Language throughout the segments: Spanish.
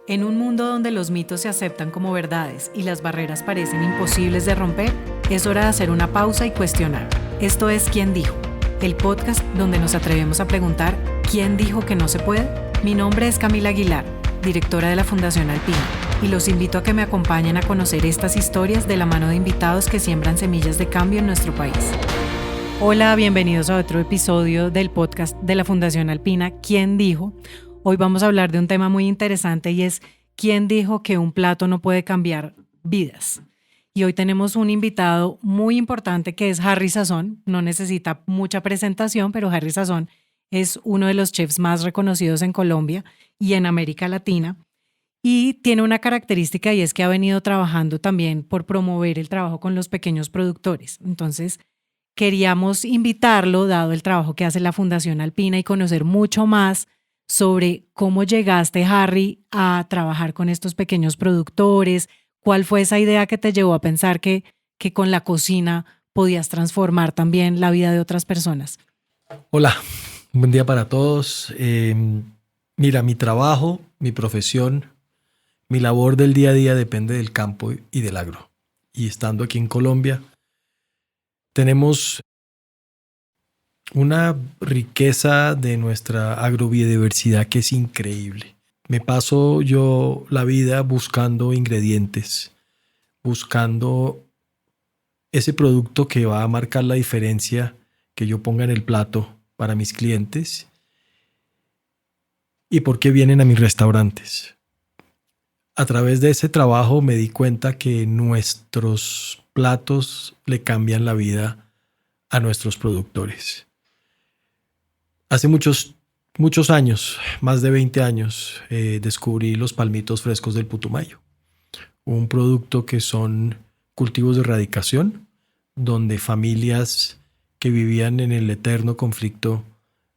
En un mundo donde los mitos se aceptan como verdades y las barreras parecen imposibles de romper, es hora de hacer una pausa y cuestionar. Esto es ¿Quién dijo?, el podcast donde nos atrevemos a preguntar ¿quién dijo que no se puede? Mi nombre es Camila Aguilar, directora de la Fundación Alpina, y los invito a que me acompañen a conocer estas historias de la mano de invitados que siembran semillas de cambio en nuestro país. Hola, bienvenidos a otro episodio del podcast de la Fundación Alpina, ¿Quién dijo? Hoy vamos a hablar de un tema muy interesante y es ¿quién dijo que un plato no puede cambiar vidas? Y hoy tenemos un invitado muy importante que es Harry Sazón. No necesita mucha presentación, pero Harry Sazón es uno de los chefs más reconocidos en Colombia y en América Latina. Y tiene una característica y es que ha venido trabajando también por promover el trabajo con los pequeños productores. Entonces, queríamos invitarlo, dado el trabajo que hace la Fundación Alpina, y conocer mucho más sobre cómo llegaste, Harry, a trabajar con estos pequeños productores. ¿Cuál fue esa idea que te llevó a pensar que con la cocina podías transformar también la vida de otras personas? Hola, un buen día para todos. Mira, mi trabajo, mi profesión, mi labor del día a día depende del campo y del agro. Y estando aquí en Colombia, tenemos una riqueza de nuestra agrobiodiversidad que es increíble. Me paso yo la vida buscando ingredientes, buscando ese producto que va a marcar la diferencia que yo ponga en el plato para mis clientes y por qué vienen a mis restaurantes. A través de ese trabajo me di cuenta que nuestros platos le cambian la vida a nuestros productores. Hace muchos años, más de 20 años, descubrí los palmitos frescos del Putumayo, un producto que son cultivos de erradicación, donde familias que vivían en el eterno conflicto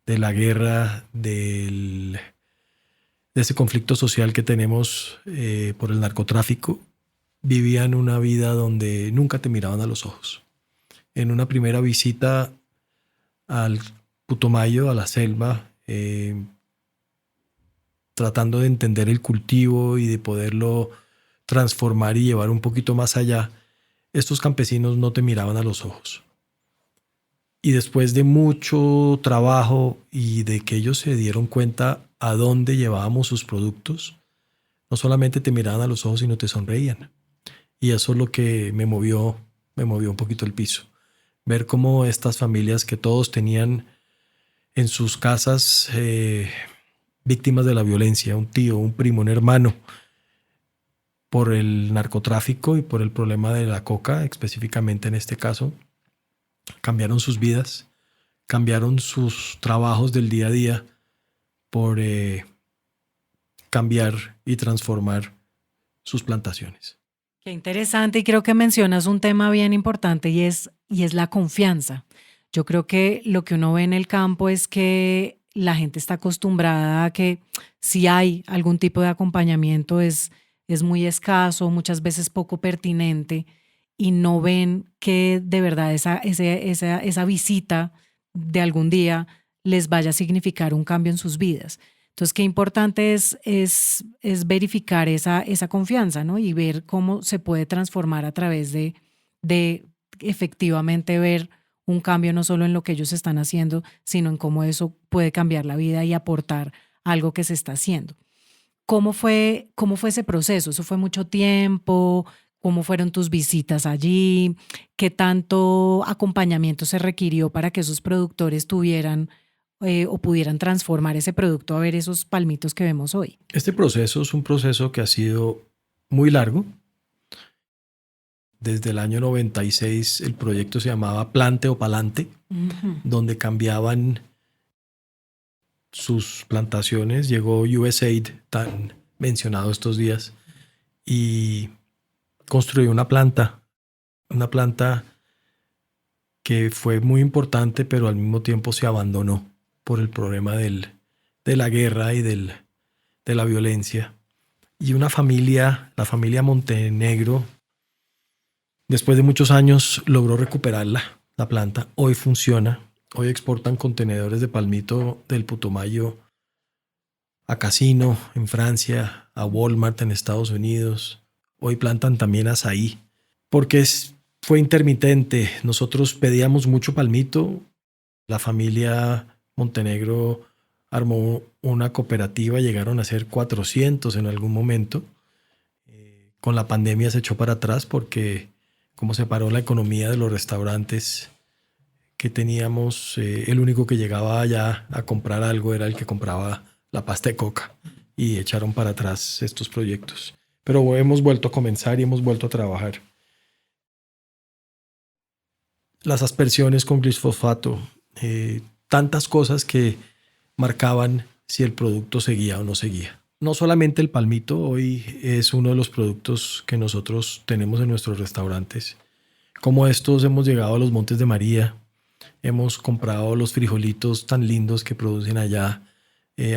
de la guerra, de ese conflicto social que tenemos por el narcotráfico, vivían una vida donde nunca te miraban a los ojos. En una primera visita al Putumayo, a la selva, tratando de entender el cultivo y de poderlo transformar y llevar un poquito más allá, estos campesinos no te miraban a los ojos. Y después de mucho trabajo y de que ellos se dieron cuenta a dónde llevábamos sus productos, no solamente te miraban a los ojos, sino te sonreían. Y eso es lo que me movió un poquito el piso. Ver cómo estas familias que todos tenían en sus casas víctimas de la violencia, un tío, un primo, un hermano, por el narcotráfico y por el problema de la coca, específicamente en este caso, cambiaron sus vidas, cambiaron sus trabajos del día a día por cambiar y transformar sus plantaciones. Qué interesante, y creo que mencionas un tema bien importante y es la confianza. Yo creo que lo que uno ve en el campo es que la gente está acostumbrada a que si hay algún tipo de acompañamiento es muy escaso, muchas veces poco pertinente, y no ven que de verdad esa visita de algún día les vaya a significar un cambio en sus vidas. Entonces, qué importante es verificar esa confianza, ¿no? Y ver cómo se puede transformar a través de efectivamente ver un cambio no solo en lo que ellos están haciendo, sino en cómo eso puede cambiar la vida y aportar algo que se está haciendo. ¿Cómo fue ese proceso? ¿Eso fue mucho tiempo? ¿Cómo fueron tus visitas allí? ¿Qué tanto acompañamiento se requirió para que esos productores tuvieran o pudieran transformar ese producto a ver esos palmitos que vemos hoy? Este proceso es un proceso que ha sido muy largo. Desde el año 96 el proyecto se llamaba Plante o Palante, donde cambiaban sus plantaciones. Llegó USAID, tan mencionado estos días, y construyó una planta que fue muy importante, pero al mismo tiempo se abandonó por el problema de la guerra y de la violencia. Y una familia, la familia Montenegro, después de muchos años logró recuperarla, la planta. Hoy funciona. Hoy exportan contenedores de palmito del Putumayo a Casino en Francia, a Walmart en Estados Unidos. Hoy plantan también azaí, porque fue intermitente. Nosotros pedíamos mucho palmito. La familia Montenegro armó una cooperativa, llegaron a ser 400 en algún momento. Con la pandemia se echó para atrás porque como se paró la economía de los restaurantes que teníamos, el único que llegaba allá a comprar algo era el que compraba la pasta de coca, y echaron para atrás estos proyectos. Pero hemos vuelto a comenzar y hemos vuelto a trabajar. Las aspersiones con glisfosfato, tantas cosas que marcaban si el producto seguía o no seguía. No solamente el palmito, hoy es uno de los productos que nosotros tenemos en nuestros restaurantes. Como estos hemos llegado a los Montes de María, hemos comprado los frijolitos tan lindos que producen allá.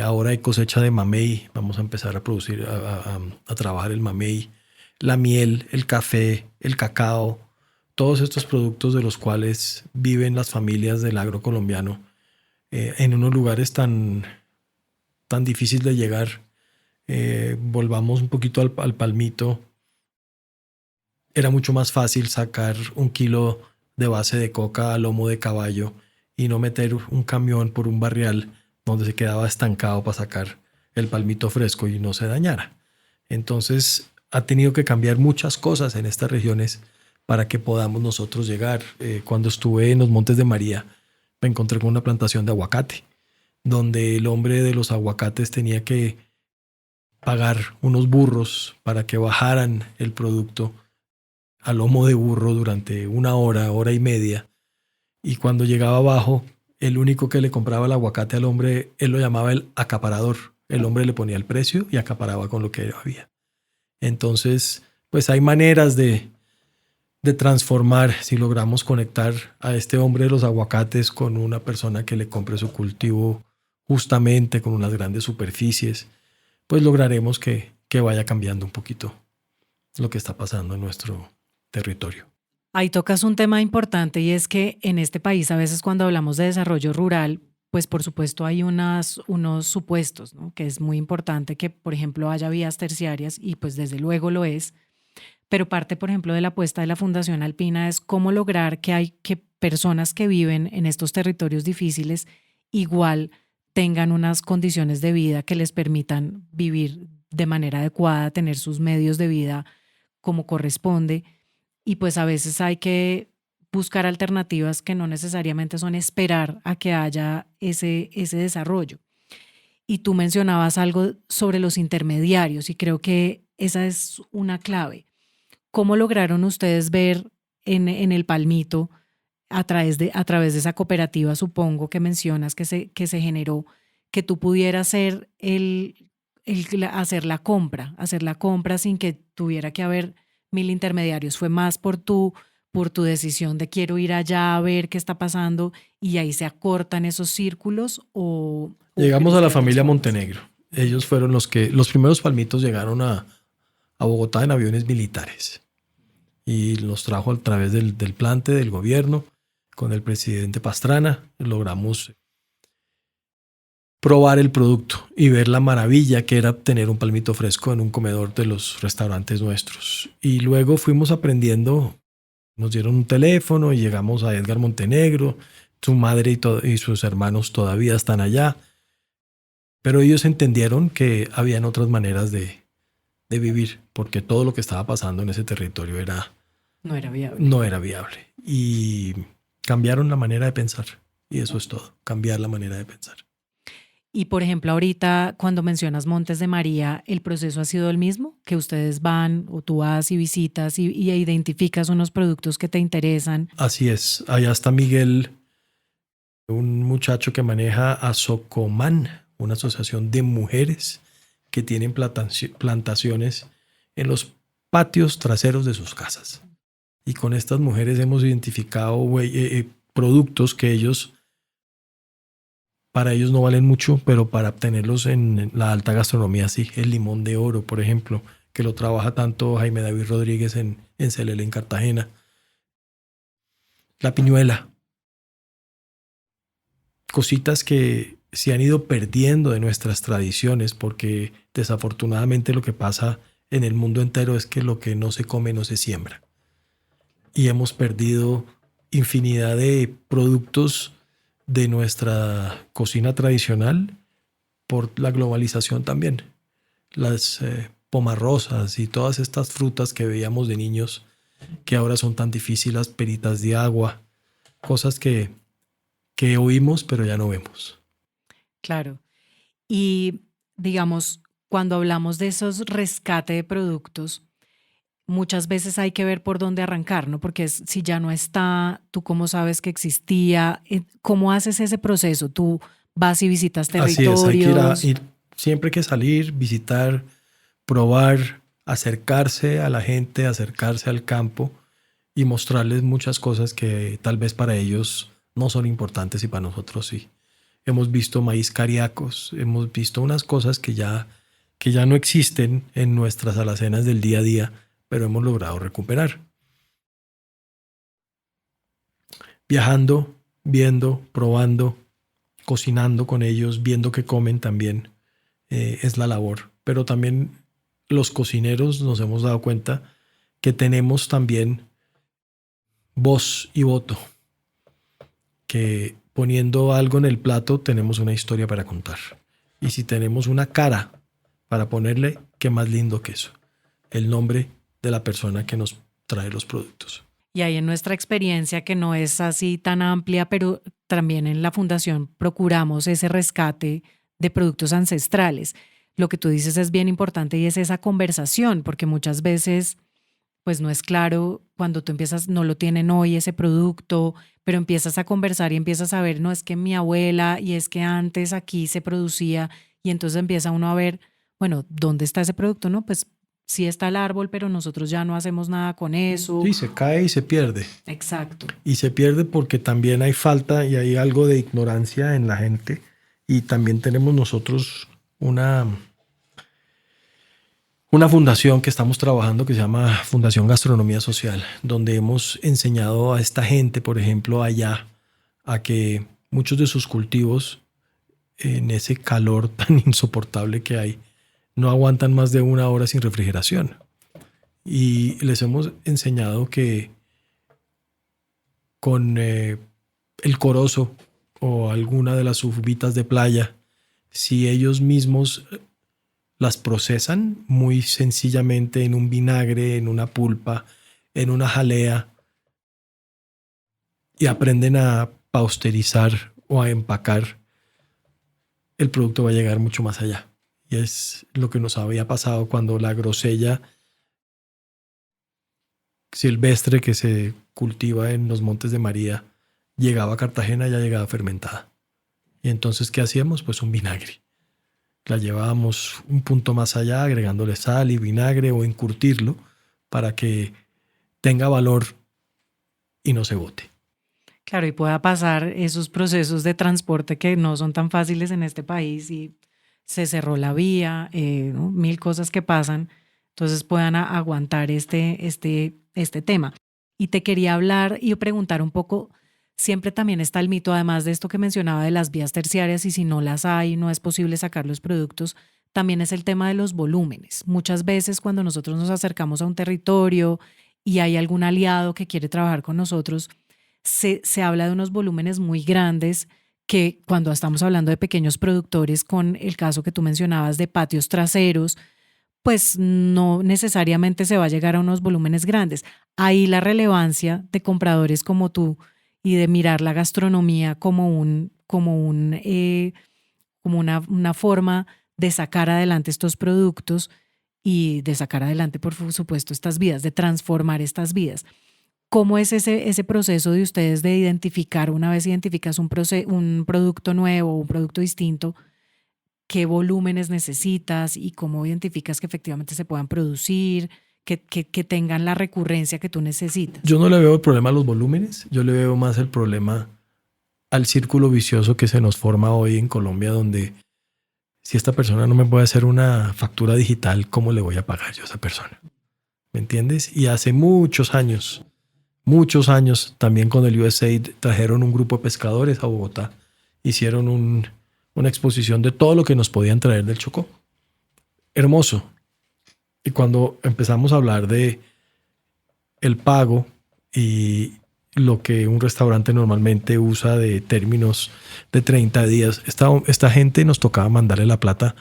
Ahora hay cosecha de mamey, vamos a empezar a producir, a trabajar el mamey, la miel, el café, el cacao, todos estos productos de los cuales viven las familias del agro colombiano en unos lugares tan difíciles de llegar. Volvamos un poquito al palmito. Era mucho más fácil sacar 1 kilo de base de coca a lomo de caballo y no meter un camión por un barrial donde se quedaba estancado para sacar el palmito fresco y no se dañara. Entonces ha tenido que cambiar muchas cosas en estas regiones para que podamos nosotros llegar. Cuando estuve en los Montes de María me encontré con una plantación de aguacate donde el hombre de los aguacates tenía que pagar unos burros para que bajaran el producto a lomo de burro durante 1 hora, hora y media. Y cuando llegaba abajo, el único que le compraba el aguacate al hombre, él lo llamaba el acaparador. El hombre le ponía el precio y acaparaba con lo que había. Entonces, pues hay maneras de transformar. Si logramos conectar a este hombre de los aguacates con una persona que le compre su cultivo justamente con unas grandes superficies, pues lograremos que vaya cambiando un poquito lo que está pasando en nuestro territorio. Ahí tocas un tema importante, y es que en este país a veces cuando hablamos de desarrollo rural, pues por supuesto hay unos supuestos, ¿no? Que es muy importante que, por ejemplo, haya vías terciarias, y pues desde luego lo es, pero parte, por ejemplo, de la apuesta de la Fundación Alpina es cómo lograr que personas que viven en estos territorios difíciles igual tengan unas condiciones de vida que les permitan vivir de manera adecuada, tener sus medios de vida como corresponde. Y pues a veces hay que buscar alternativas que no necesariamente son esperar a que haya ese desarrollo. Y tú mencionabas algo sobre los intermediarios y creo que esa es una clave. ¿Cómo lograron ustedes ver en el palmito, a través de esa cooperativa, supongo que mencionas que se generó, que tú pudieras hacer hacer la compra sin que tuviera que haber 1000 intermediarios? ¿Fue más por tu decisión de quiero ir allá a ver qué está pasando y ahí se acortan esos círculos? Llegamos a la familia Montenegro. Ellos fueron los primeros palmitos llegaron a Bogotá en aviones militares y los trajo a través del plante del gobierno con el presidente Pastrana. Logramos probar el producto y ver la maravilla que era tener un palmito fresco en un comedor de los restaurantes nuestros. Y luego fuimos aprendiendo, nos dieron un teléfono y llegamos a Edgar Montenegro. Su madre y sus hermanos todavía están allá, pero ellos entendieron que habían otras maneras de vivir, porque todo lo que estaba pasando en ese territorio no era viable. No era viable. Y cambiaron la manera de pensar. Y eso es todo, cambiar la manera de pensar. Y por ejemplo, ahorita cuando mencionas Montes de María, ¿el proceso ha sido el mismo? ¿Que ustedes van o tú vas y visitas y identificas unos productos que te interesan? Así es. Allá está Miguel, un muchacho que maneja Azocomán, una asociación de mujeres que tienen plantaciones en los patios traseros de sus casas. Y con estas mujeres hemos identificado productos que para ellos no valen mucho, pero para obtenerlos en la alta gastronomía sí. El limón de oro, por ejemplo, que lo trabaja tanto Jaime David Rodríguez en Celele, en Cartagena. La piñuela. Cositas que se han ido perdiendo de nuestras tradiciones, porque desafortunadamente lo que pasa en el mundo entero es que lo que no se come no se siembra. Y hemos perdido infinidad de productos de nuestra cocina tradicional por la globalización también. Las pomarrosas y todas estas frutas que veíamos de niños, que ahora son tan difíciles, peritas de agua, cosas que oímos pero ya no vemos. Claro. Y digamos, cuando hablamos de esos rescate de productos, muchas veces hay que ver por dónde arrancar, ¿no? Porque si ya no está, tú cómo sabes que existía, ¿cómo haces ese proceso? Tú vas y visitas Así es, hay que territorios. ir siempre que salir, visitar, probar, acercarse a la gente, acercarse al campo y mostrarles muchas cosas que tal vez para ellos no son importantes y para nosotros sí. Hemos visto maíz cariacos, hemos visto unas cosas que ya no existen en nuestras alacenas del día a día, pero hemos logrado recuperar. Viajando, viendo, probando, cocinando con ellos, viendo qué comen también, es la labor. Pero también los cocineros nos hemos dado cuenta que tenemos también voz y voto, que poniendo algo en el plato tenemos una historia para contar. Y si tenemos una cara para ponerle, qué más lindo que eso, el nombre de la persona que nos trae los productos. Y ahí en nuestra experiencia, que no es así tan amplia, pero también en la fundación procuramos ese rescate de productos ancestrales. Lo que tú dices es bien importante y es esa conversación, porque muchas veces pues no es claro cuando tú empiezas, no lo tienen hoy ese producto, pero empiezas a conversar y empiezas a ver, no, es que mi abuela y es que antes aquí se producía, y entonces empieza uno a ver, bueno, ¿dónde está ese producto? No, pues sí está el árbol, pero nosotros ya no hacemos nada con eso. Sí, se cae y se pierde. Exacto. Y se pierde porque también hay falta y hay algo de ignorancia en la gente. Y también tenemos nosotros una fundación que estamos trabajando que se llama Fundación Gastronomía Social, donde hemos enseñado a esta gente, por ejemplo, allá, a que muchos de sus cultivos, en ese calor tan insoportable que hay, no aguantan más de 1 hora sin refrigeración. Y les hemos enseñado que con el corozo o alguna de las uvitas de playa, si ellos mismos las procesan muy sencillamente en un vinagre, en una pulpa, en una jalea, y aprenden a pausterizar o a empacar, el producto va a llegar mucho más allá. Y es lo que nos había pasado cuando la grosella silvestre que se cultiva en los Montes de María llegaba a Cartagena, ya llegaba fermentada. Y entonces, ¿qué hacíamos? Pues un vinagre. La llevábamos un punto más allá, agregándole sal y vinagre o encurtirlo para que tenga valor y no se bote. Claro, y pueda pasar esos procesos de transporte que no son tan fáciles en este país y se cerró la vía, ¿no? 1000 cosas que pasan, entonces puedan aguantar este tema. Y te quería hablar y preguntar un poco, siempre también está el mito, además de esto que mencionaba de las vías terciarias, y si no las hay, no es posible sacar los productos, también es el tema de los volúmenes. Muchas veces cuando nosotros nos acercamos a un territorio y hay algún aliado que quiere trabajar con nosotros, se habla de unos volúmenes muy grandes que cuando estamos hablando de pequeños productores, con el caso que tú mencionabas de patios traseros, pues no necesariamente se va a llegar a unos volúmenes grandes. Ahí la relevancia de compradores como tú y de mirar la gastronomía como una forma de sacar adelante estos productos y de sacar adelante, por supuesto, estas vidas, de transformar estas vidas. ¿Cómo es ese proceso de ustedes de identificar, una vez identificas un producto nuevo, un producto distinto, qué volúmenes necesitas y cómo identificas que efectivamente se puedan producir, que tengan la recurrencia que tú necesitas? Yo no le veo el problema a los volúmenes, yo le veo más el problema al círculo vicioso que se nos forma hoy en Colombia, donde si esta persona no me puede hacer una factura digital, ¿cómo le voy a pagar yo a esa persona? ¿Me entiendes? Y hace muchos años, también con el USAID trajeron un grupo de pescadores a Bogotá, hicieron una exposición de todo lo que nos podían traer del Chocó. Hermoso. Y cuando empezamos a hablar de el pago y lo que un restaurante normalmente usa de términos de 30 días, esta gente nos tocaba mandarle la plata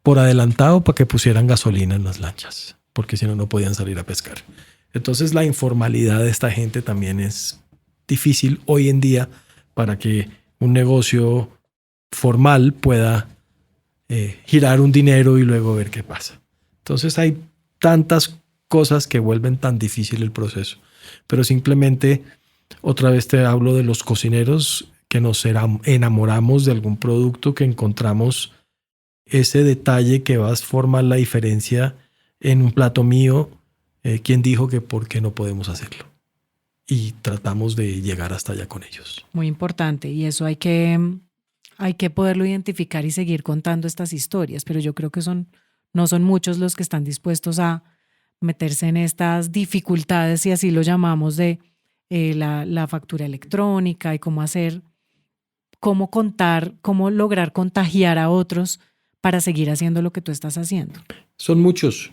por adelantado para que pusieran gasolina en las lanchas, porque si no, no podían salir a pescar. Entonces la informalidad de esta gente también es difícil hoy en día para que un negocio formal pueda girar un dinero y luego ver qué pasa. Entonces hay tantas cosas que vuelven tan difícil el proceso. Pero simplemente, otra vez te hablo de los cocineros que nos enamoramos de algún producto, que encontramos ese detalle que va a formar la diferencia en un plato mío. ¿Quién dijo que por qué no podemos hacerlo? Y tratamos de llegar hasta allá con ellos. Muy importante, y eso hay que poderlo identificar y seguir contando estas historias, pero yo creo que no son muchos los que están dispuestos a meterse en estas dificultades, si así lo llamamos, de la factura electrónica y cómo contar, cómo lograr contagiar a otros para seguir haciendo lo que tú estás haciendo. Son muchos.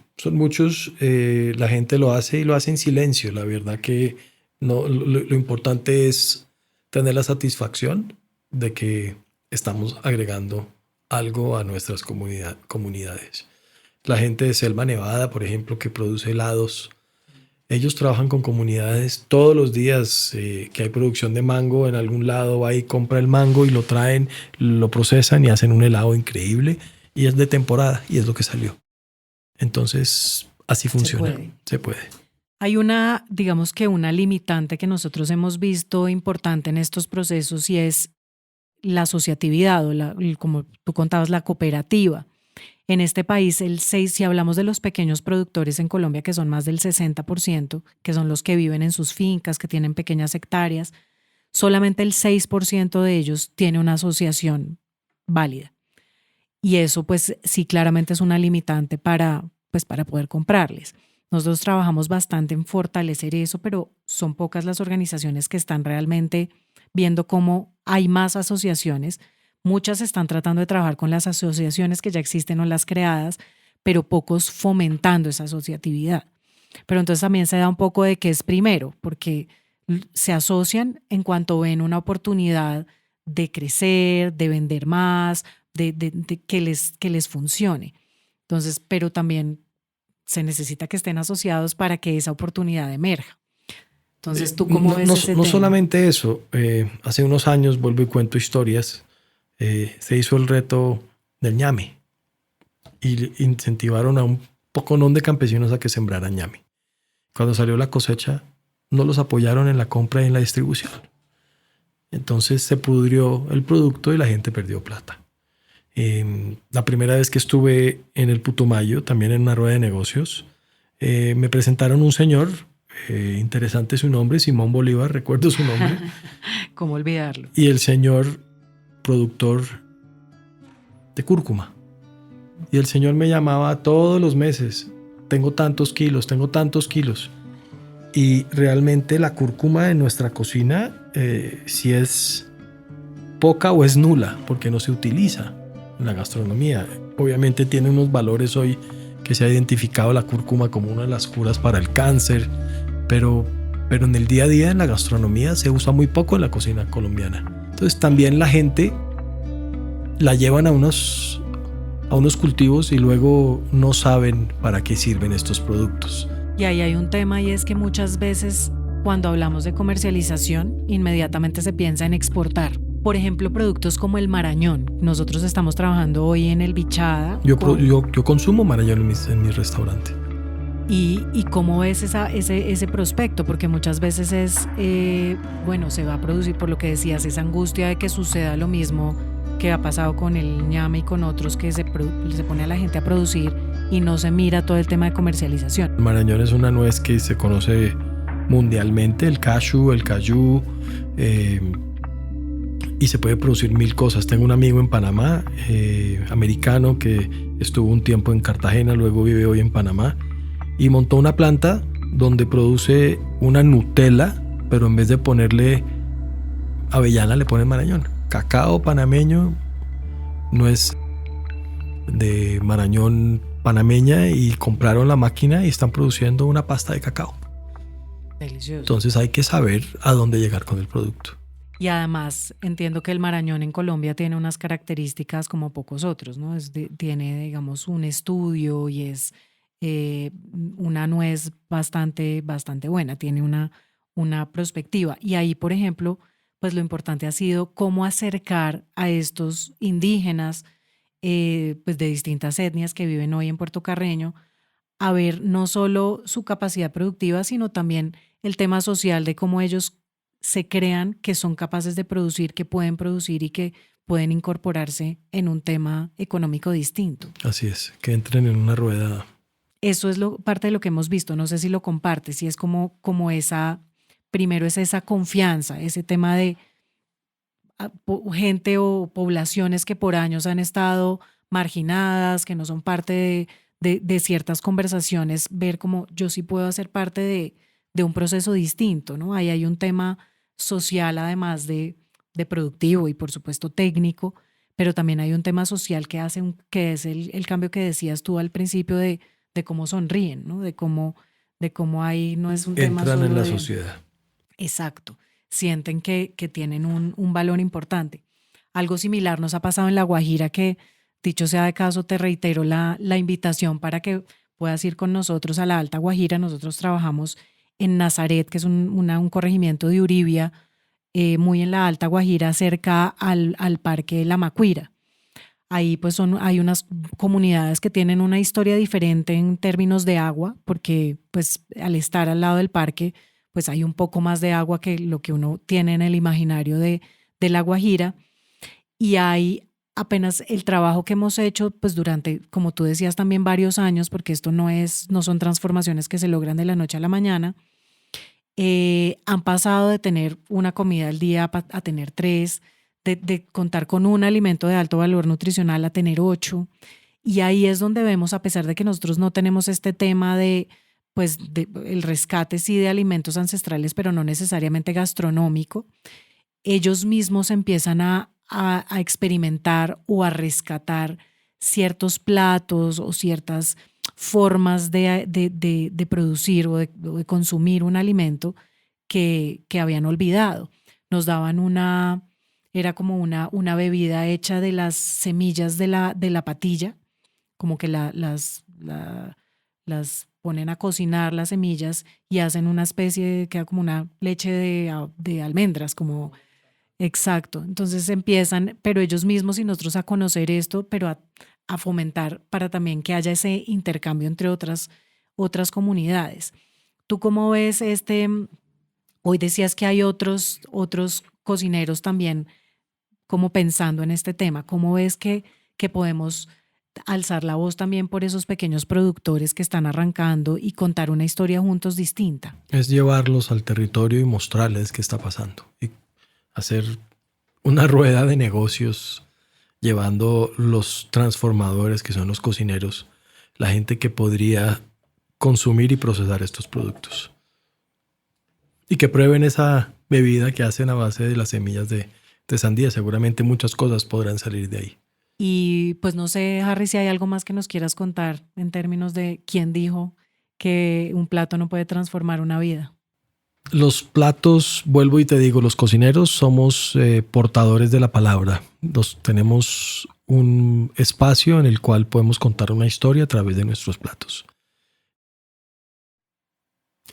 La gente lo hace y lo hace en silencio. La verdad que no, lo importante es tener la satisfacción de que estamos agregando algo a nuestras comunidades. La gente de Selva Nevada, por ejemplo, que produce helados, ellos trabajan con comunidades todos los días, que hay producción de mango en algún lado, va y compra el mango y lo traen, lo procesan y hacen un helado increíble, y es de temporada y es lo que salió. Entonces, así funciona. Se puede. Hay digamos que una limitante que nosotros hemos visto importante en estos procesos, y es la asociatividad, o como tú contabas, la cooperativa. En este país, si hablamos de los pequeños productores en Colombia, que son más del 60%, que son los que viven en sus fincas, que tienen pequeñas hectáreas, solamente el 6% de ellos tiene una asociación válida. Y eso, pues, sí, claramente es una limitante para poder comprarles. Nosotros trabajamos bastante en fortalecer eso, pero son pocas las organizaciones que están realmente viendo cómo hay más asociaciones. Muchas están tratando de trabajar con las asociaciones que ya existen o las creadas, pero pocos fomentando esa asociatividad. Pero entonces también se da un poco de qué es primero, porque se asocian en cuanto ven una oportunidad de crecer, de vender más, de que les funcione. Entonces, pero también se necesita que estén asociados para que esa oportunidad emerja. Entonces, ¿tú cómo ves ese tema? No solamente eso. Hace unos años, vuelvo y cuento historias, se hizo el reto del ñame y incentivaron a un poconón de campesinos a que sembraran ñame. Cuando salió la cosecha, no los apoyaron en la compra y en la distribución. Entonces se pudrió el producto y la gente perdió plata. La primera vez que estuve en el Putumayo, también en una rueda de negocios, me presentaron un señor, interesante su nombre, Simón Bolívar, recuerdo su nombre. ¿Cómo olvidarlo? Y el señor productor de cúrcuma. Y el señor me llamaba todos los meses, tengo tantos kilos. Y realmente la cúrcuma en nuestra cocina, si es poca o es nula, porque no se utiliza en la gastronomía. Obviamente tiene unos valores hoy que se ha identificado la cúrcuma como una de las curas para el cáncer, pero en el día a día en la gastronomía se usa muy poco en la cocina colombiana. Entonces también la gente la llevan a unos cultivos y luego no saben para qué sirven estos productos. Y ahí hay un tema, y es que muchas veces cuando hablamos de comercialización inmediatamente se piensa en exportar. Por ejemplo, productos como el marañón. Nosotros estamos trabajando hoy en el Bichada. Yo consumo marañón en mi restaurante. ¿Y cómo es ese prospecto? Porque muchas veces se va a producir, por lo que decías, esa angustia de que suceda lo mismo que ha pasado con el ñame y con otros, que se pone a la gente a producir y no se mira todo el tema de comercialización. El marañón es una nuez que se conoce mundialmente, el cashew, el cayú, y se puede producir 1000 cosas. Tengo un amigo en Panamá, americano, que estuvo un tiempo en Cartagena, luego vive hoy en Panamá, y montó una planta donde produce una Nutella, pero en vez de ponerle avellana le ponen marañón. Cacao panameño nuez de Marañón panameña y compraron la máquina y están produciendo una pasta de cacao. Delicioso. Entonces hay que saber a dónde llegar con el producto. Y además entiendo que el Marañón en Colombia tiene unas características como pocos otros, ¿no? Tiene, digamos, un estudio y es una nuez bastante buena, tiene una perspectiva. Y ahí, por ejemplo, pues lo importante ha sido cómo acercar a estos indígenas pues de distintas etnias que viven hoy en Puerto Carreño a ver no solo su capacidad productiva, sino también el tema social de cómo ellos se crean que son capaces de producir, que pueden producir y que pueden incorporarse en un tema económico distinto. Así es, que entren en una rueda. Eso es parte de lo que hemos visto. No sé si lo compartes, si es como esa, primero es esa confianza, ese tema de gente o poblaciones que por años han estado marginadas, que no son parte de ciertas conversaciones, ver como yo sí puedo hacer parte de un proceso distinto, ¿no? Ahí hay un tema social además de productivo y por supuesto técnico, pero también hay un tema social que que es el cambio que decías tú al principio de cómo sonríen, ¿no? De cómo ahí no es un tema Entran solo en la de... sociedad. Exacto, sienten que tienen un valor importante. Algo similar nos ha pasado en La Guajira que, dicho sea de caso, te reitero la invitación para que puedas ir con nosotros a la Alta Guajira. Nosotros trabajamos en Nazaret, que es un corregimiento de Uribia, muy en la Alta Guajira, cerca al Parque La Macuira. Ahí pues hay unas comunidades que tienen una historia diferente en términos de agua, porque pues al estar al lado del parque, pues hay un poco más de agua que lo que uno tiene en el imaginario de La Guajira. Y hay apenas el trabajo que hemos hecho pues durante, como tú decías, también varios años, porque esto no son transformaciones que se logran de la noche a la mañana. Han pasado de tener una comida al día a tener 3, de contar con un alimento de alto valor nutricional a tener 8. Y ahí es donde vemos, a pesar de que nosotros no tenemos este tema pues el rescate sí de alimentos ancestrales, pero no necesariamente gastronómico, ellos mismos empiezan a experimentar o a rescatar ciertos platos o ciertas formas de producir o de consumir un alimento que habían olvidado. Nos daban era como una bebida hecha de las semillas de la patilla, como que las ponen a cocinar las semillas y hacen una especie, queda como una leche de almendras, como exacto. Entonces empiezan, pero ellos mismos y nosotros a conocer esto, pero a fomentar para también que haya ese intercambio entre otras comunidades. ¿Tú cómo ves hoy decías que hay otros cocineros también como pensando en este tema? ¿Cómo ves que podemos alzar la voz también por esos pequeños productores que están arrancando y contar una historia juntos distinta? Es llevarlos al territorio y mostrarles qué está pasando. Y hacer una rueda de negocios llevando los transformadores, que son los cocineros, la gente que podría consumir y procesar estos productos. Y que prueben esa bebida que hacen a base de las semillas de sandía. Seguramente muchas cosas podrán salir de ahí. Y pues no sé, Harry, si hay algo más que nos quieras contar en términos de quién dijo que un plato no puede transformar una vida. Los platos, vuelvo y te digo, los cocineros somos portadores de la palabra. Tenemos un espacio en el cual podemos contar una historia a través de nuestros platos.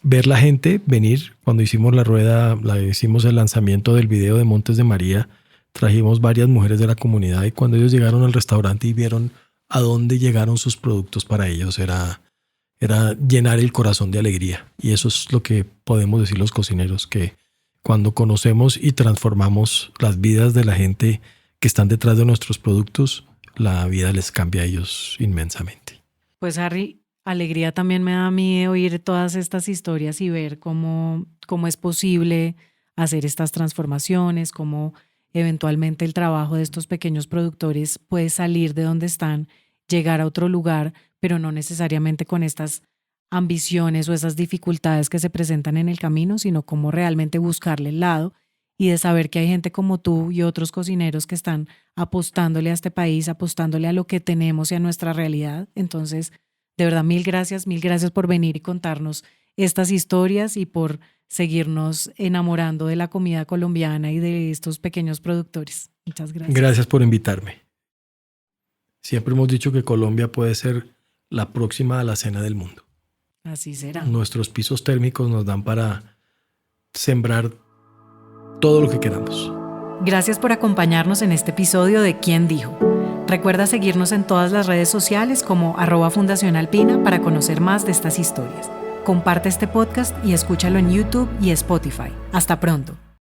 Ver la gente venir, cuando hicimos la rueda, hicimos el lanzamiento del video de Montes de María, trajimos varias mujeres de la comunidad y cuando ellos llegaron al restaurante y vieron a dónde llegaron sus productos, para ellos era llenar el corazón de alegría. Y eso es lo que podemos decir los cocineros, que cuando conocemos y transformamos las vidas de la gente que están detrás de nuestros productos, la vida les cambia a ellos inmensamente. Pues Harry, alegría también me da a mí oír todas estas historias y ver cómo es posible hacer estas transformaciones, cómo eventualmente el trabajo de estos pequeños productores puede salir de donde están, llegar a otro lugar, pero no necesariamente con estas ambiciones o esas dificultades que se presentan en el camino, sino cómo realmente buscarle el lado y de saber que hay gente como tú y otros cocineros que están apostándole a este país, apostándole a lo que tenemos y a nuestra realidad. Entonces, de verdad, mil gracias por venir y contarnos estas historias y por seguirnos enamorando de la comida colombiana y de estos pequeños productores. Muchas gracias. Gracias por invitarme. Siempre hemos dicho que Colombia puede ser la próxima alacena del mundo. Así será. Nuestros pisos térmicos nos dan para sembrar todo lo que queramos. Gracias por acompañarnos en este episodio de ¿Quién dijo? Recuerda seguirnos en todas las redes sociales como @Fundación Alpina para conocer más de estas historias. Comparte este podcast y escúchalo en YouTube y Spotify. Hasta pronto.